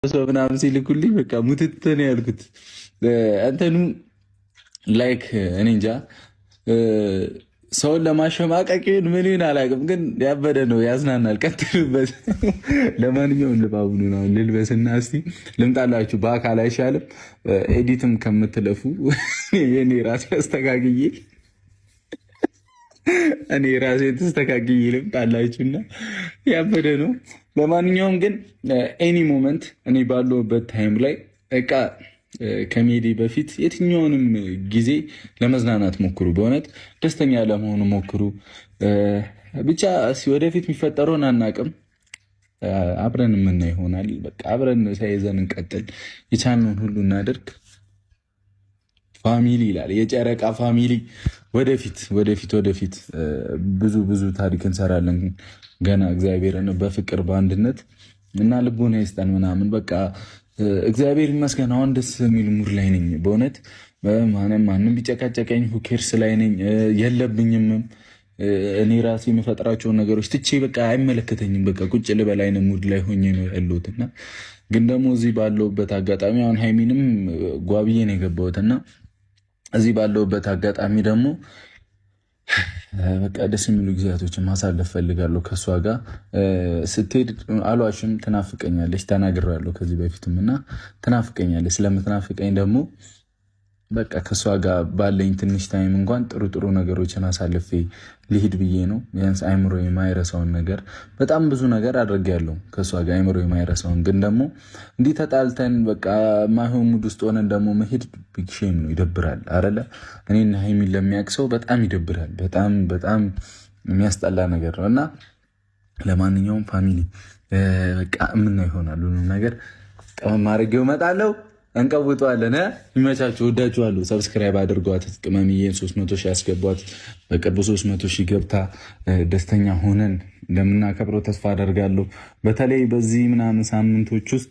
ሰው ምናምን ሲልኩልኝ በቃ ሙትት ነው ያልኩት። እንትኑ ላይክ እኔ እንጃ ሰውን ለማሸማቀቅ ምን ይሁን አላውቅም፣ ግን ያበደ ነው፣ ያዝናናል። ቀጥሉበት። ለማንኛውም ልባቡን ነው ልልበስና እስቲ ልምጣላችሁ። በአካል አይሻልም? ኤዲትም ከምትለፉ የኔ ራሴ አስተካክዬ እኔ ራሴ ተስተካክዬ ልምጣላችሁና ያበደ ነው። ለማንኛውም ግን ኤኒ ሞመንት እኔ ባለሁበት ታይም ላይ በቃ ከሜዲ በፊት የትኛውንም ጊዜ ለመዝናናት ሞክሩ። በእውነት ደስተኛ ለመሆኑ ሞክሩ። ብቻ ወደፊት የሚፈጠረውን አናቅም። አብረን የምና ይሆናል። በቃ አብረን ሳይዘን እንቀጥል። የቻልነውን ሁሉ እናደርግ። ፋሚሊ ይላል የጨረቃ ፋሚሊ። ወደፊት ብዙ ብዙ ታሪክ እንሰራለን ገና። እግዚአብሔርን በፍቅር በአንድነት እና ልቦና ይስጠን ምናምን በቃ እግዚአብሔር ይመስገን። አሁን ደስ የሚል ሙድ ላይ ነኝ በእውነት። ማንም ቢጨቃጨቀኝ ሁኬርስ ላይ ነኝ። የለብኝምም እኔ ራሴ የምፈጥራቸውን ነገሮች ትቼ በቃ አይመለከተኝም። በቃ ቁጭ ልበል አይነት ሙድ ላይ ሆኜ ነው ያለሁትና ግን ደግሞ እዚህ ባለሁበት አጋጣሚ አሁን ሃይሚንም ጓብዬ ነው የገባሁትና እዚህ ባለሁበት አጋጣሚ ደግሞ በቃ ደስ የሚሉ ጊዜያቶችን ማሳለፍ ፈልጋለሁ ከእሷ ጋር። ስትሄድ አልዋሽም፣ ትናፍቀኛለች። ተናግሬያለሁ ከዚህ በፊትም እና ትናፍቀኛለች። ስለምትናፍቀኝ ደግሞ በቃ ከእሷ ጋር ባለኝ ትንሽ ታይም እንኳን ጥሩ ጥሩ ነገሮችን አሳልፌ ሊሄድ ብዬ ነው። ቢያንስ አይምሮ የማይረሳውን ነገር በጣም ብዙ ነገር አድርጌያለሁ ከእሷ ጋር አይምሮ የማይረሳውን። ግን ደግሞ እንዲህ ተጣልተን በቃ ማይሆን ሙድ ውስጥ ሆነን ደግሞ መሄድ ቢግ ሼም ነው፣ ይደብራል አይደለ? እኔና ሀይሚን ለሚያውቅ ሰው በጣም ይደብራል። በጣም በጣም የሚያስጠላ ነገር ነው እና ለማንኛውም ፋሚሊ በቃ የምናየው ይሆናል ሁሉም ነገር። ቀመም አድርጌው እመጣለሁ። እንቀውጠዋለን። ይመቻችሁ። ወዳችኋለሁ። ሰብስክራይብ አድርጓት። ቅመምዬን 300 ሺህ ያስገቧት። በቅርቡ 300 ሺህ ገብታ ደስተኛ ሆነን እንደምናከብረው ተስፋ አደርጋለሁ። በተለይ በዚህ ምናምን ሳምንቶች ውስጥ